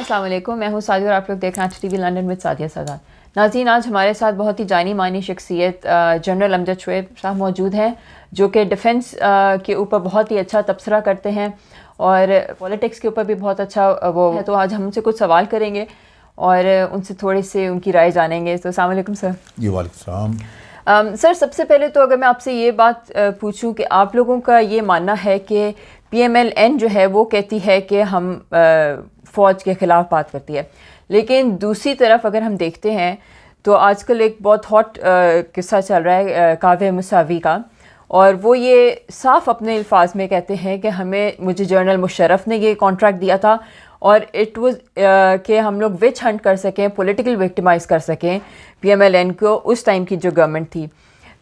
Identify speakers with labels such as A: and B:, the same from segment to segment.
A: अस्सलाम वालेकुम, मैं हूँ सादिया और आप लोग देख रहे हैं TV London with Sadia Sadat. नाज़रीन, आज हमारे साथ बहुत ही जानी मानी शख्सियत जनरल अमजद शुएब साहब मौजूद हैं, जो कि डिफेंस के ऊपर बहुत ही अच्छा तबसरा करते हैं और पॉलिटिक्स के ऊपर भी बहुत अच्छा वो है। तो आज हम उनसे कुछ सवाल करेंगे और उनसे थोड़ी सी उनकी राय जानेंगे। तो अस्सलाम वालेकुम सर।
B: जी वालेकुम सलाम।
A: सर, सबसे पहले तो अगर मैं आपसे ये बात पूछूं कि आप लोगों का ये मानना है कि PMLN जो है वो कहती है कि हम फ़ौज के ख़िलाफ़ बात करती है, लेकिन दूसरी तरफ अगर हम देखते हैं तो आजकल एक बहुत हॉट किस्सा चल रहा है कावे मुसावी का, और वो ये साफ अपने अल्फाज में कहते हैं कि मुझे जनरल मुशर्रफ ने ये कॉन्ट्रैक्ट दिया था और इट वाज कि हम लोग विच हंट कर सकें, पॉलिटिकल विक्टिमाइज़ कर सकें PMLN को, उस टाइम की जो गवर्नमेंट थी।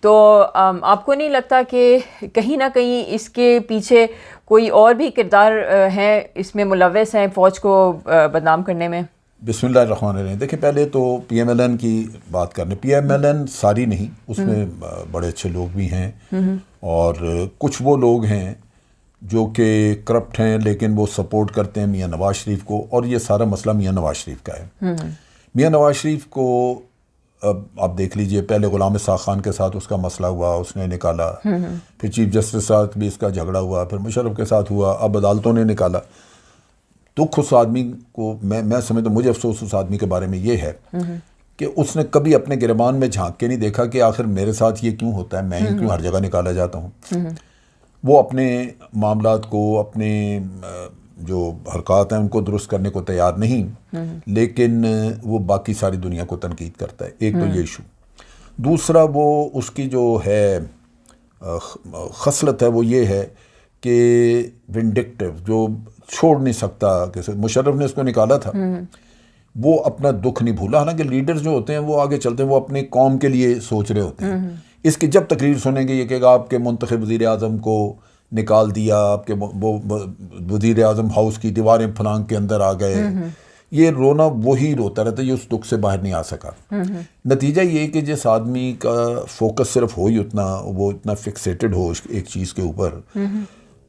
A: तो आपको नहीं लगता कि कहीं ना कहीं इसके पीछे कोई और भी किरदार हैं, इसमें मुलव्वस हैं फ़ौज को बदनाम करने में?
B: बिस्मिल्लाहिर्रहमानिर्रहीम। देखिए, पहले तो PMLN की बात करने, PMLN सारी नहीं, उसमें बड़े अच्छे लोग भी हैं और कुछ वो लोग हैं जो कि करप्ट हैं, लेकिन वो सपोर्ट करते हैं मियां नवाज शरीफ को, और ये सारा मसला मियां नवाज शरीफ का है। मियां नवाज शरीफ को अब आप देख लीजिए, पहले गुलाम इसाक़ खान के साथ उसका मसला हुआ, उसने निकाला, फिर चीफ जस्टिस के साथ भी इसका झगड़ा हुआ, फिर मुशर्रफ के साथ हुआ, अब अदालतों ने निकाला। दुख उस आदमी को, मैं समझता, मुझे अफसोस उस आदमी के बारे में ये है कि उसने कभी अपने गिरबान में झांक के नहीं देखा कि आखिर मेरे साथ ये क्यों होता है, मैं ही क्यों हर जगह निकाला जाता हूँ। वो अपने मामलात को, अपने जो हरकत हैं उनको दुरुस्त करने को तैयार नहीं, लेकिन वो बाकी सारी दुनिया को तनकीद करता है। एक तो ये इशू। दूसरा, वो उसकी जो है खसलत है वो ये है कि विंडिक्टिव, जो छोड़ नहीं सकता। कैसे मुशर्रफ ने उसको निकाला था, वो अपना दुख नहीं भूला। हालांकि लीडर्स जो होते हैं वो आगे चलते हैं, वो अपनी कौम के लिए सोच रहे होते हैं। इसकी जब तकरीर सुनेंगे ये कहेगा आपके मुंतखब वज़ीर आज़म को निकाल दिया, आपके वो वज़ीर आज़म हाउस की दीवारें फलांग के अंदर आ गए, ये रोना वही रोता रहता है, ये उस दुख से बाहर नहीं आ सका। नतीजा ये कि जिस आदमी का फोकस सिर्फ हो ही उतना, वो इतना फिक्सेटेड हो एक चीज़ के ऊपर,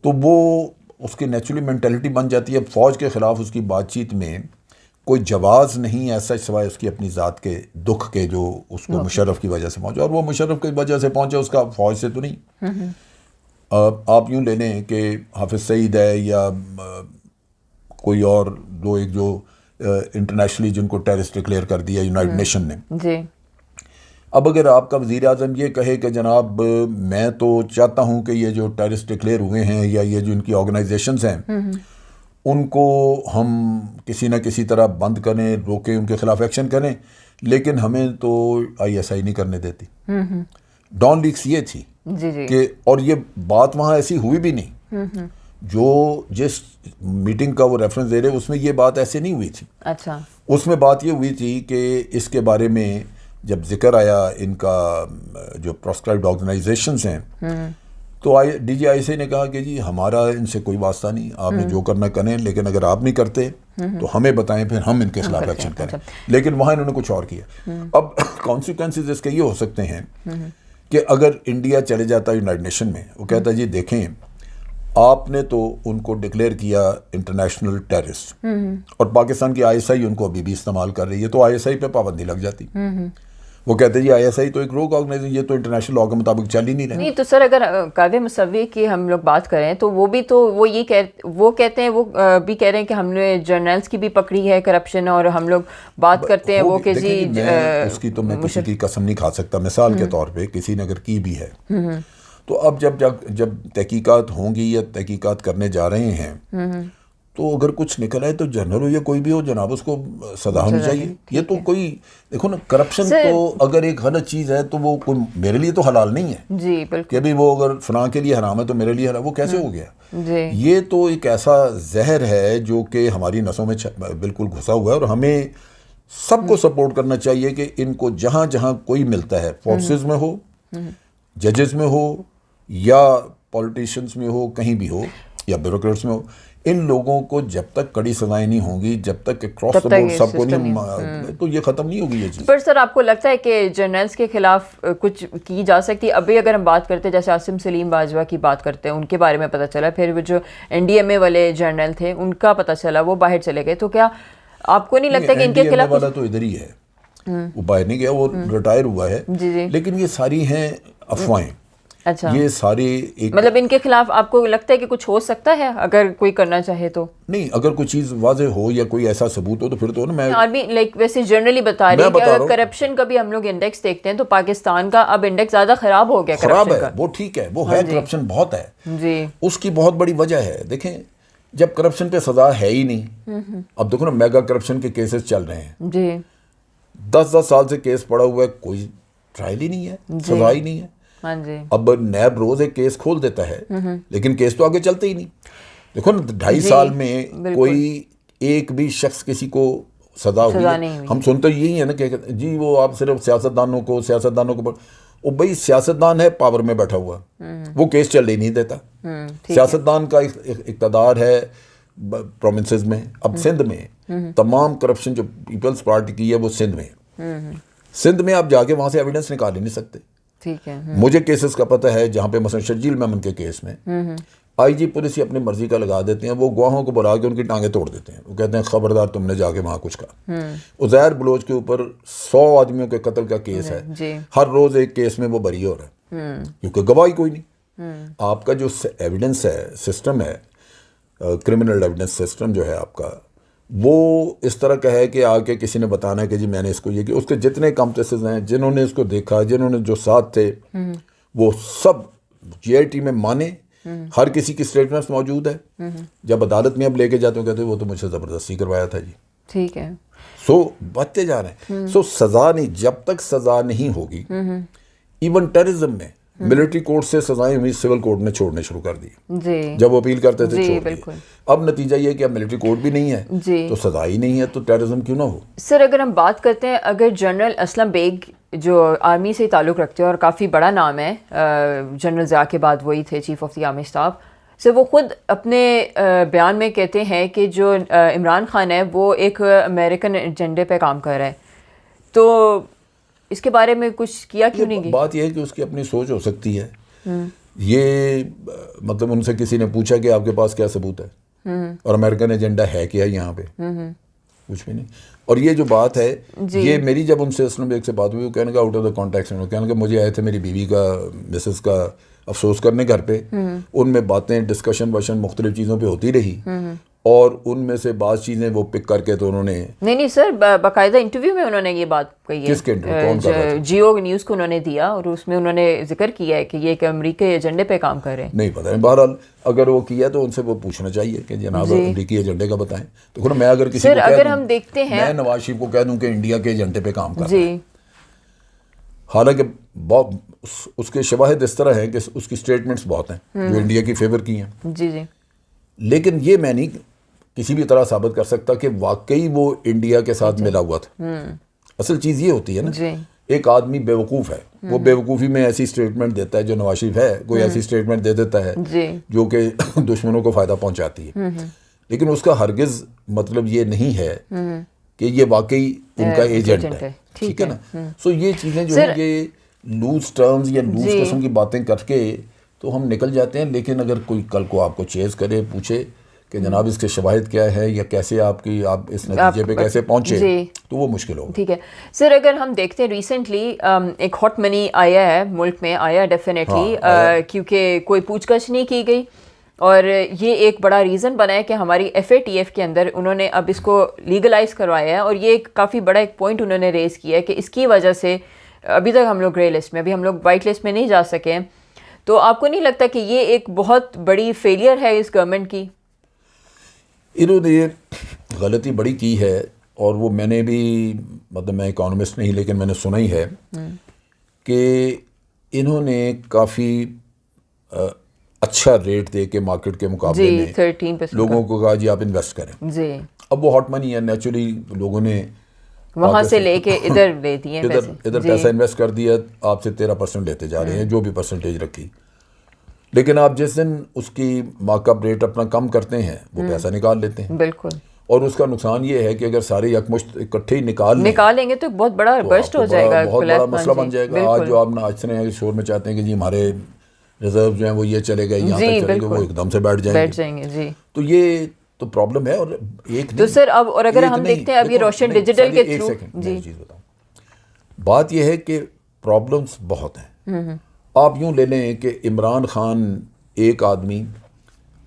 B: तो वो उसकी नेचुरली मेंटालिटी बन जाती है। फ़ौज के ख़िलाफ़ उसकी बातचीत में कोई जवाज़ नहीं ऐसा, सिवाय उसकी अपनी ज़ात के दुख के, जो उसको मुशर्रफ की वजह से पहुँचा, और वो मुशर्रफ की वजह से पहुँचा, उसका फ़ौज से तो नहीं। आप यूँ ले लें कि हाफिज़ सईद है या कोई और दो, एक जो इंटरनेशनली जिनको टेररिस्ट डिक्लेयर कर दिया यूनाइटेड नेशन ने जी। अब अगर आपका वज़ीर आज़म ये कहे कि जनाब मैं तो चाहता हूँ कि ये जो टेररिस्ट डिक्लेयर हुए हैं या ये जो इनकी ऑर्गेनाइजेशंस हैं उनको हम किसी न किसी तरह बंद करें, रोकें, उनके खिलाफ एक्शन करें, लेकिन हमें तो ISI नहीं करने देती। डॉन लीक्स ये थी कि, और ये बात वहाँ ऐसी हुई भी नहीं, जो जिस मीटिंग का वो रेफरेंस दे रहे उसमें ये बात ऐसे नहीं हुई थी। अच्छा, उसमें बात ये हुई थी कि इसके बारे में जब जिक्र आया इनका जो प्रोस्क्राइब्ड ऑर्गेनाइजेशंस हैं, तो DGIC ने कहा कि जी हमारा इनसे कोई वास्ता नहीं, आपने जो करना करें, लेकिन अगर आप नहीं करते तो हमें बताएं, फिर हम इनके खिलाफ एक्शन करें। लेकिन वहाँ इन्होंने कुछ और किया। अब कॉन्सिक्वेंसेस इसके ये हो सकते हैं कि अगर इंडिया चले जाता यूनाइटेड नेशन में, वो कहता है जी देखें आपने तो उनको डिक्लेयर किया इंटरनेशनल टेररिस्ट, और पाकिस्तान की ISI उनको अभी भी इस्तेमाल कर रही है, तो ISI पे पाबंदी लग जाती। वो कहते हैं जी ISI तो एक रोग ऑर्गेनाइजेशन, ये तो इंटरनेशनल लॉ के मुताबिक चल ही नहीं रही।
A: नहीं तो सर, अगर कावे मुसव्वी की हम लोग बात करें तो वो भी तो वो कहते हैं, वो भी कह रहे हैं कि हमने जर्नल्स की भी पकड़ी है करप्शन, और हम लोग बात करते हैं वो कि जी
B: उसकी तो मैं किसी की कसम नहीं खा सकता। मिसाल के तौर पर किसी ने अगर की भी है, तो अब जब तहकीकात होंगी या तहकीकात करने जा रहे हैं, तो अगर कुछ निकल आए तो जनरल हो या कोई भी हो, जनाब उसको सजा होनी चाहिए। ये तो कोई, देखो ना, करप्शन तो अगर एक गलत चीज़ है तो वो कोई मेरे लिए तो हलाल नहीं है जी, बिल्कुल, कि अभी वो अगर फलां के लिए हराम है तो मेरे लिए हलाल, वो कैसे हो गया जी? ये तो एक ऐसा जहर है जो कि हमारी नसों में बिल्कुल घुसा हुआ है, और हमें सबको सपोर्ट करना चाहिए कि इनको जहाँ जहाँ कोई मिलता है, फोर्सेस में हो, जजेस में हो, या पॉलिटिशियंस में हो, कहीं भी हो, या ब्यूरोक्रेट्स में हो, इन लोगों को जब तक कड़ी सजाएं नहीं होंगी, जब तक क्रॉस द बोर्ड सबको नहीं, तो ये खत्म नहीं होगी ये चीज़।
A: पर सर, आपको लगता है कि जर्नल्स के खिलाफ कुछ की जा सकती है? अभी अगर हम बात करते हैं, जैसे आसिम सलीम बाजवा की बात करते हैं, उनके बारे में पता चला, फिर वो जो NDMA वाले जर्नल थे उनका पता चला, वो बाहर चले गए, तो क्या आपको नहीं लगता कि इनके
B: NDMA
A: खिलाफ
B: वाला तो इधर ही है, वो बाहर नहीं गया, वो रिटायर हुआ है।
A: जी जी।
B: लेकिन ये सारी हैं अफवाहें।
A: अच्छा,
B: ये सारे एक
A: मतलब इनके खिलाफ आपको लगता है कि कुछ हो सकता है अगर कोई करना चाहे तो?
B: नहीं, अगर कोई चीज़ वाज़ेह हो या कोई ऐसा सबूत हो तो फिर तो ना मैं
A: आर्मी लाइक वैसे जनरली बता रही है कि अगर करप्शन का भी हम लोग इंडेक्स देखते हैं तो पाकिस्तान का अब इंडेक्स ज़्यादा ख़राब हो गया।
B: खराब
A: corruption
B: है,
A: का।
B: वो ठीक है, वो है, करप्शन बहुत है
A: जी
B: उसकी बहुत बड़ी वजह है। देखें, जब करप्शन पे सजा है ही नहीं, अब देखो ना मेगा करप्शन के केसेस चल रहे हैं,
A: जी
B: 10-10 साल से केस पड़ा हुआ है, कोई ट्रायल ही नहीं है, सजा ही नहीं है।
A: हाँ जी।
B: अब नैब रोज एक केस खोल देता है लेकिन केस तो आगे चलते ही नहीं। देखो ना 2.5 साल में कोई एक भी शख्स किसी को सजा हुई है? हम सुनते यही है ना कि जी वो आप सिर्फ सियासतदानों को वो भाई सियासतदान है, पावर में बैठा हुआ, वो केस चल ही नहीं देता। सियासतदान का इक़्तिदार है प्रोविंसेस में। अब सिंध में तमाम करप्शन जो पीपल्स पार्टी की है वो सिंध में, सिंध में आप जाके वहां से एविडेंस निकाल ही नहीं सकते।
A: ठीक है।
B: मुझे केसेस का पता है जहाँ पे मसलन शर्जील मेमन के केस में IG पुलिस ही अपनी मर्जी का लगा देते हैं, वो गवाहों को बुला के उनकी टांगे तोड़ देते हैं। वो कहते हैं खबरदार तुमने जाके वहाँ कुछ कहा। उज़ैर बलोच के ऊपर 100 आदमियों के कत्ल का केस है, हर रोज एक केस में वो बरी हो रहा है क्योंकि गवाही कोई नहीं। आपका जो एविडेंस है, सिस्टम है, क्रिमिनल एविडेंस सिस्टम जो है आपका, वो इस तरह का है कि आके किसी ने बताना है कि जी मैंने इसको ये किया, उसके जितने कॉम्प्लेसेस हैं, जिन्होंने इसको देखा, जिन्होंने जो साथ थे, वो सब GIT में माने। हर किसी की स्टेटमेंट्स मौजूद है। जब अदालत में अब लेके जाते हो कहते हैं वो तो मुझसे ज़बरदस्ती करवाया था जी।
A: ठीक है।
B: सो बढ़ते जा रहे हैं। सो सज़ा नहीं, जब तक सज़ा नहीं होगी, इवन टेररिज्म में मिलिट्री कोर्ट से सजाएं हुई सिविल कोर्ट ने छोड़ने शुरू कर दी
A: जी।
B: जब वो अपील करते थे छोड़
A: बिल्कुल।
B: अब नतीजा ये कि अब मिलिट्री कोर्ट भी नहीं है
A: जी।
B: तो सजा ही नहीं है, तो टेररिज्म क्यों ना हो।
A: सर अगर हम बात करते हैं, अगर जनरल असलम बेग जो आर्मी से ताल्लुक़ रखते हैं और काफ़ी बड़ा नाम है, जनरल ज़िया के बाद वही थे chief of the army staff, sir वो खुद अपने बयान में कहते हैं कि जो इमरान खान है वो एक अमेरिकन एजेंडे पे काम कर रहा है, तो इसके बारे में कुछ किया क्यों नहीं?
B: बात यह है कि उसकी अपनी सोच हो सकती है। ये मतलब उनसे किसी ने पूछा कि आपके पास क्या सबूत है और अमेरिकन एजेंडा है क्या यहाँ पे, कुछ भी नहीं। और ये जो बात है, ये मेरी जब उनसे असलम बेग से बात हुई, वो कहने का आउट ऑफ द कॉन्टेक्स्ट, कहने का मुझे आए थे मेरी बीवी का, मिसेस का अफसोस करने घर पे, उनमें बातें डिस्कशन वशन मुख्तलिफ चीज़ों पे होती रही और उनमें से बात चीज़ें वो पिक करके तो उन्होंने
A: नहीं सर, बाकायदा इंटरव्यू में उन्होंने ये बात कही है।
B: किसके इंटरव्यू, कौन कर रहा था?
A: जियो न्यूज़ को उन्होंने दिया और उसमें उन्होंने जिक्र किया है कि ये एक अमेरिकी एजेंडे पे काम कर रहे हैं।
B: नहीं पता है, बहरहाल अगर वो किया तो उनसे वो पूछना चाहिए कि जनाब अमेरिकी एजेंडे का बताएं। तो मैं अगर किसी
A: सर अगर हम देखते हैं,
B: मैं नवाज शरीफ को कह दूं कि इंडिया के एजेंडे पे काम कर
A: जी,
B: हालांकि उसके शवाहिद इस तरह हैं कि उसकी स्टेटमेंट्स बहुत हैं जो इंडिया की फेवर की हैं,
A: जी जी,
B: लेकिन ये मैं नहीं किसी भी तरह साबित कर सकता कि वाकई वो इंडिया के साथ मिला हुआ था। असल चीज़ ये होती है ना, एक आदमी बेवकूफ़ है, वो बेवकूफ़ी में ऐसी स्टेटमेंट देता है, जो नवाज शरीफ है कोई ऐसी स्टेटमेंट दे देता है जो कि दुश्मनों को फ़ायदा पहुंचाती है, लेकिन उसका हरगिज़ मतलब ये नहीं है कि ये वाकई उनका एजेंट है। ठीक है ना। सो ये चीज़ें जो है ये लूज टर्म्स या लूज किस्म की बातें करके तो हम निकल जाते हैं, लेकिन अगर कोई कल को आपको चेज़ करे, पूछे कि जनाब इसके शवाहिद क्या है या कैसे आप इस नतीजे पे कैसे पहुंचे, तो वो मुश्किल होगा।
A: ठीक है सर, अगर हम देखते हैं रिसेंटली एक हॉट मनी आया है, मुल्क में आया डेफिनेटली, क्योंकि कोई पूछताछ नहीं की गई और ये एक बड़ा रीज़न बना है कि हमारी FATF के अंदर उन्होंने अब इसको लीगलाइज करवाया है और ये काफ़ी बड़ा एक पॉइंट उन्होंने रेज़ किया है कि इसकी वजह से अभी तक हम लोग ग्रे लिस्ट में, अभी हम लोग वाइट लिस्ट में नहीं जा सके। तो आपको नहीं लगता कि ये एक बहुत बड़ी फेलियर है इस गवर्नमेंट की?
B: इन्होंने ये गलती बड़ी की है और वो मैंने भी, मतलब मैं इकोनॉमिस्ट नहीं लेकिन मैंने सुना ही है कि इन्होंने काफ़ी अच्छा रेट दे के मार्केट के मुकाबले में
A: 13%
B: लोगों को कहा जी आप इन्वेस्ट करें जी। अब वो हॉट मनी है, नेचुरली लोगों ने
A: वहाँ से लेके इधर ले दिए,
B: इधर पैसा इन्वेस्ट कर दिया, आपसे 13% लेते जा रहे हैं, जो भी परसेंटेज रखी, लेकिन आप जिस दिन उसकी मार्कअप रेट अपना कम करते हैं वो पैसा निकाल लेते हैं।
A: बिल्कुल।
B: और उसका नुकसान ये है कि अगर सारे यकमुश्त इकट्ठे ही
A: निकालेंगे तो बहुत बड़ा बर्स्ट हो जाएगा,
B: बहुत बड़ा मसला बन जाएगा। आज जो आप नाचते हैं शोर में चाहते हैं कि जी हमारे रिजर्व जो हैं वो ये चले गए, यहाँ तक चले गए, वो एकदम से बैठ जाएंगे जी। तो ये तो प्रॉब्लम है। और एक
A: तो सर अब और अगर हम देखते हैं अब ये रोशन डिजिटल के थ्रू
B: जी चीज़ बताऊँ, बात यह है कि प्रॉब्लम्स बहुत हैं। आप यूँ ले लें कि इमरान खान एक आदमी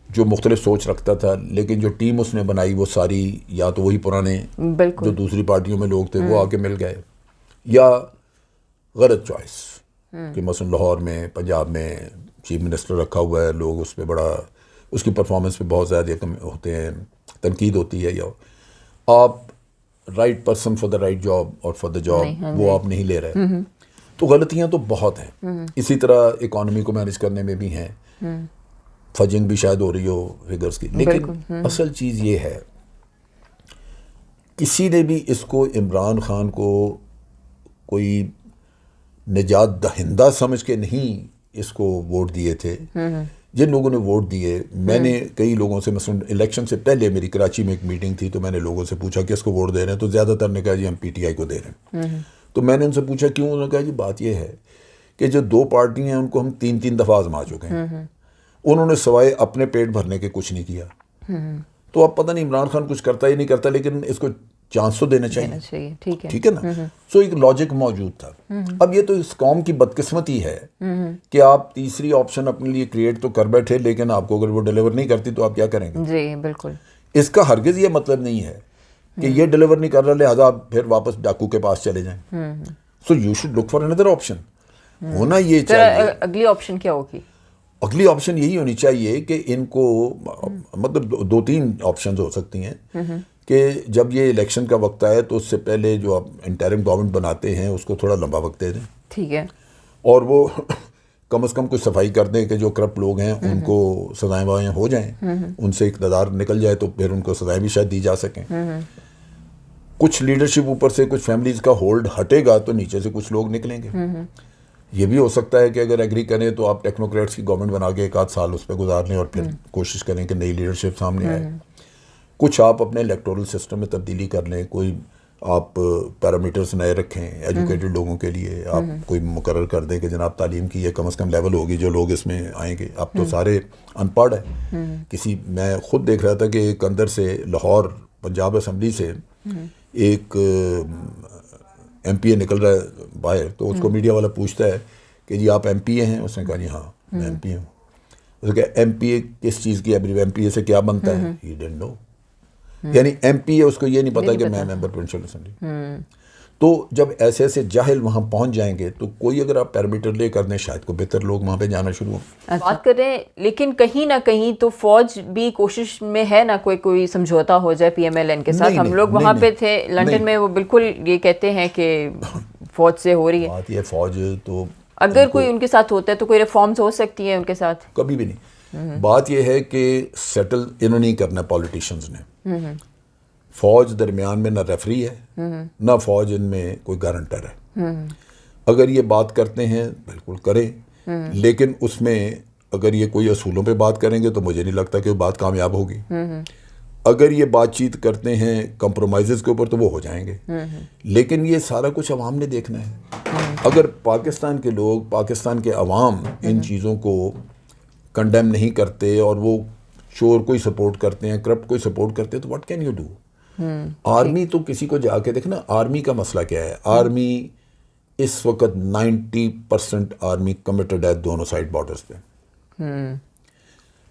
B: जो मुख्तलिफ सोच रखता था, लेकिन जो टीम उसने बनाई वो सारी या तो वही पुराने जो दूसरी पार्टियों में लोग थे वो आके मिल गए, या गलत चॉइस कि मसलन लाहौर में पंजाब में चीफ मिनिस्टर रखा हुआ है, लोग उस पर बड़ा उसकी परफॉर्मेंस पे बहुत ज़्यादा होते हैं, तनकीद होती है, या आप right person for the right job और फॉर द जॉब वो आप नहीं ले रहे। तो गलतियाँ तो बहुत हैं। इसी तरह इकॉनमी को मैनेज करने में भी हैं, फजिंग भी शायद हो रही हो फिगर्स की, लेकिन असल चीज़ ये है किसी ने भी इसको इमरान खान को कोई निजात दहिंदा समझ के नहीं इसको वोट दिए थे। जिन लोगों ने वोट दिए, मैंने कई लोगों से, मसलन इलेक्शन से पहले मेरी कराची में एक मीटिंग थी, तो मैंने लोगों से पूछा कि इसको वोट दे रहे हैं, तो ज़्यादातर ने कहा जी हम पीटीआई को दे रहे हैं। तो मैंने उनसे पूछा क्यों, उन्होंने कहा जी बात यह है कि जो दो पार्टियाँ हैं उनको हम 3-3 दफ़ा आजमा चुके हैं, उन्होंने सवाए अपने पेट भरने के कुछ नहीं किया। तो अब पता नहीं इमरान खान कुछ करता ही नहीं करता, लेकिन इसको चांस तो देना चाहिए। ठीक है ना। सो एक लॉजिक मौजूद था। अब ये तो इस कौम की बदकिस्मती है कि आप तीसरी ऑप्शन अपने लिए क्रिएट तो कर बैठे, लेकिन आपको अगर वो डिलीवर नहीं करती तो आप क्या करेंगे?
A: जी बिल्कुल।
B: इसका हरगिज ये मतलब नहीं है कि ये डिलीवर नहीं कर रहा लिहाजा आप फिर वापस डाकू के पास चले जाएं। So you should look for another option. होना ये चाहिए।
A: अगली ऑप्शन क्या होगी?
B: अगली ऑप्शन यही होनी चाहिए कि इनको मतलब 2-3 ऑप्शन हो सकती हैं कि जब ये इलेक्शन का वक्त आए तो उससे पहले जो आप इंटरिम गवर्नमेंट बनाते हैं उसको थोड़ा लंबा वक्त दे दें।
A: ठीक है।
B: और वो कम से कम कुछ सफाई कर दें कि जो करप्ट लोग हैं उनको सजाएं वजाएं हो जाएं, उनसे इक़्तिदार निकल जाए तो फिर उनको सजाएं भी शायद दी जा सकें। कुछ लीडरशिप ऊपर से, कुछ फैमिलीज़ का होल्ड हटेगा तो नीचे से कुछ लोग निकलेंगे। ये भी हो सकता है कि अगर एग्री करें तो आप टेक्नोक्रेट्स की गवर्नमेंट बना के 1 आध साल उस पर गुजार लें और फिर कोशिश करें कि नई लीडरशिप सामने आए। कुछ आप अपने इलेक्टोरल सिस्टम में तब्दीली कर लें, कोई आप पैरामीटर्स नए रखें एजुकेटेड लोगों के लिए, आप कोई मुकर्रर कर दें कि जनाब तालीम की ये कम से कम लेवल होगी जो लोग इसमें आएंगे। अब तो सारे अनपढ़ हैं। मैं खुद देख रहा था कि एक अंदर से लाहौर पंजाब असम्बली से एक एमपीए निकल रहा है बाहर, तो उसको मीडिया वाला पूछता है कि जी आप एमपीए हैं? उसने कहा जी हाँ मैं एमपीए हूँ। उसने कहा एमपीए किस चीज़ की है, एमपीए से क्या बनता है? He didn't know. यानी एमपीए उसको ये नहीं पता कि मैं मेंबर प्रोविंशियल असेंबली। तो जब ऐसे ऐसे जाहिल वहाँ पहुँच जाएंगे तो कोई अगर आप पैरामीटर ले कर दें शायद को बेहतर लोग वहाँ पे जाना शुरू हो।
A: बात कर रहे हैं, लेकिन कहीं ना कहीं तो फौज भी कोशिश में है ना, कोई समझौता हो जाए पीएमएलएन के साथ। हम लोग वहाँ पे थे लंदन में, वो बिल्कुल ये कहते हैं कि फौज से हो रही है
B: बात। ये फौज तो
A: अगर कोई उनके साथ होता है तो कोई रिफॉर्म्स हो सकती है उनके साथ?
B: कभी भी नहीं। बात यह है कि सेटल इन्होंने नहीं करना पॉलिटिशियंस ने। फौज दरमियान में ना रेफरी है ना फौज इनमें कोई गारंटर है। अगर ये बात करते हैं बिल्कुल करें, लेकिन उसमें अगर ये कोई असूलों पे बात करेंगे तो मुझे नहीं लगता कि वो बात कामयाब होगी। अगर ये बातचीत करते हैं कंप्रोमाइज़ के ऊपर तो वो हो जाएंगे, लेकिन ये सारा कुछ अवाम ने देखना है। अगर पाकिस्तान के लोग, पाकिस्तान के अवाम इन चीज़ों को कंडेम नहीं करते और वो चोर को ही सपोर्ट करते हैं, करप्ट को ही सपोर्ट करते हैं, तो what can you do? Army तो किसी को जाके देखना, आर्मी का मसला क्या है। आर्मी इस वक्त 90% आर्मी कमिटेड है दोनों साइड बॉर्डर्स पे।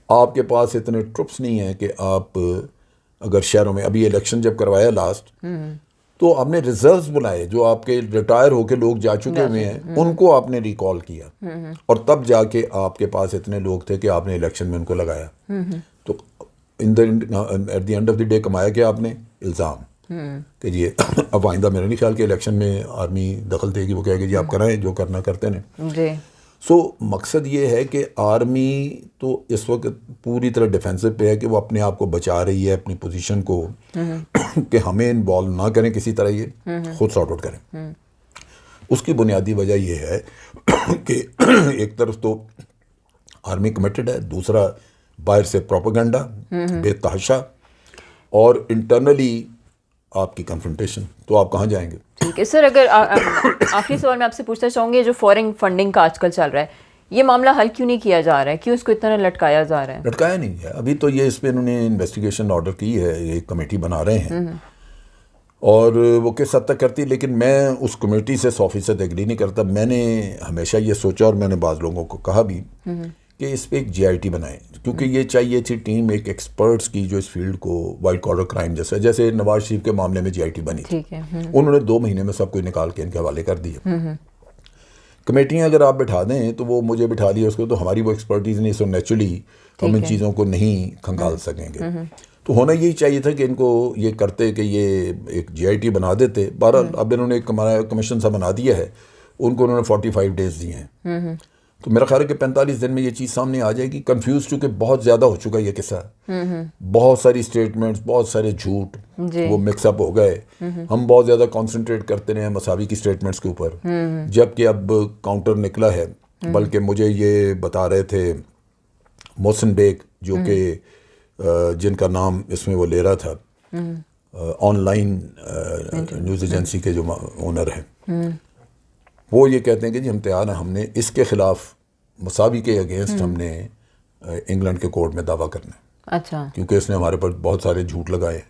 B: आपके पास इतने ट्रुप्स नहीं है कि आप अगर शहरों में, अभी इलेक्शन जब करवाया लास्ट, तो आपने रिजर्व्स बुलाए जो आपके रिटायर होके लोग जा चुके हुए हैं, उनको आपने रिकॉल किया और तब जाके आपके पास इतने लोग थे कि आपने इलेक्शन में उनको लगाया। तो at the end of the day कमाया क्या आपने? इल्ज़ाम कि जी अब आइंदा मेरा नहीं ख्याल कि इलेक्शन में आर्मी दखल देगी, वो कहेगी जी आप कराएं जो करना करते हैं। सो मकसद ये है कि आर्मी तो इस वक्त पूरी तरह डिफेंसिव पे है कि वो अपने आप को बचा रही है, अपनी पोजीशन को कि हमें इन्वॉल्व ना करें किसी तरह, ये खुद सॉर्ट आउट करें। उसकी बुनियादी वजह ये है कि एक तरफ तो आर्मी कमिटेड है, दूसरा बाहर से प्रोपेगेंडा बेतहाशा, और इंटरनली आपकी कन्फ्रंटेशन। तो आप कहाँ जाएंगे?
A: ठीक है सर, अगर आखिरी सवाल मैं आपसे पूछना चाहूँगी, जो फॉरेन फंडिंग का आजकल चल रहा है, ये मामला हल क्यों नहीं किया जा रहा है, क्यों इसको इतना लटकाया जा रहा है?
B: लटकाया नहीं है अभी तो, ये इस पर इन्होंने इन्वेस्टिगेशन ऑर्डर की है, ये कमेटी बना रहे हैं और वो किस हद तक करती है, लेकिन मैं उस कमेटी से 100% एग्री नहीं करता। मैंने हमेशा ये सोचा और मैंने बाज़ लोगों को कहा भी कि इस पर एक GIT बनाएं, क्योंकि ये चाहिए थी टीम एक एक्सपर्ट्स की जो इस फील्ड को वाइट कॉलर क्राइम जैसे नवाज शरीफ के मामले में GIT बनी थी, उन्होंने 2 महीने में सब कुछ निकाल के इनके हवाले कर दिया। कमेटियाँ अगर आप बिठा दें तो वो मुझे बिठा लिया उसको, तो हमारी वो एक्सपर्टीज़ नहीं, सो नेचुरली हम इन चीज़ों को नहीं खंगाल सकेंगे। तो होना यही चाहिए था कि इनको ये करते कि ये एक GIT बना देते। बहरहाल अब इन्होंने एक हमारा कमीशन सा बना दिया है, उनको उन्होंने 45 डेज़ दिए हैं, तो मेरा ख्याल है कि 45 दिन में ये चीज़ सामने आ जाएगी। कंफ्यूज चूँकि बहुत ज़्यादा हो चुका है ये किस्सा, बहुत सारी स्टेटमेंट्स, बहुत सारे झूठ वो मिक्सअप हो गए। हम बहुत ज़्यादा कंसंट्रेट करते रहे मसावी की स्टेटमेंट्स के ऊपर, जबकि अब काउंटर निकला है। बल्कि मुझे ये बता रहे थे मोहसिन बेग, जो कि जिनका नाम इसमें वो ले रहा था, ऑनलाइन न्यूज़ एजेंसी के जो ओनर हैं, वो ये कहते हैं कि जी हम तैयार हैं, हमने इसके खिलाफ मसावी के अगेंस्ट हमने इंग्लैंड के कोर्ट में दावा करना है।
A: अच्छा।
B: क्योंकि इसने हमारे पर बहुत सारे झूठ लगाए।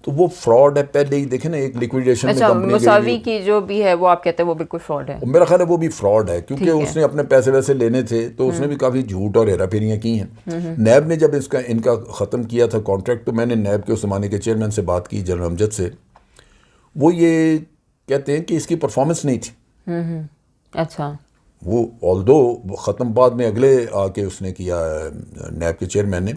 B: तो वो फ्रॉड है, पहले ही देखे ना एक लिक्विडेशन में कंपनी
A: मसावी की जो भी है वो आप कहते हैं वो बिल्कुल फ्रॉड है।
B: मेरा ख्याल है वो भी फ्रॉड है, क्योंकि उसने अपने पैसे वैसे लेने थे, तो उसने भी काफ़ी झूठ और हेरा फेरियाँ की हैं। नैब ने जब इनका ख़त्म किया था कॉन्ट्रैक्ट, तो मैंने नैब के उस ज़माने के चेयरमैन से बात की, जनरल अमजद से। वो ये कहते हैं कि इसकी परफॉर्मेंस नहीं थी।
A: अच्छा।
B: वो ऑल्दो ख़त्म बाद में अगले आके उसने किया नैब के चेयरमैन ने,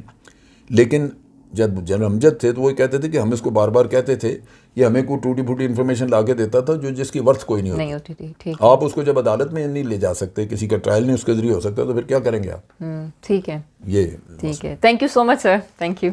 B: लेकिन जब जनरल अमजद थे तो वो कहते थे कि हम इसको बार बार कहते थे, ये हमें कोई टूटी फूटी इन्फॉर्मेशन ला के देता था जो जिसकी वर्थ कोई नहीं होती
A: थी। ठीक।
B: आप उसको जब अदलत में नहीं ले जा सकते, किसी का ट्रायल नहीं उसके जरिए हो सकता, तो फिर क्या करेंगे आप?
A: ठीक है,
B: ये
A: ठीक है। Thank you so much sir, thank you.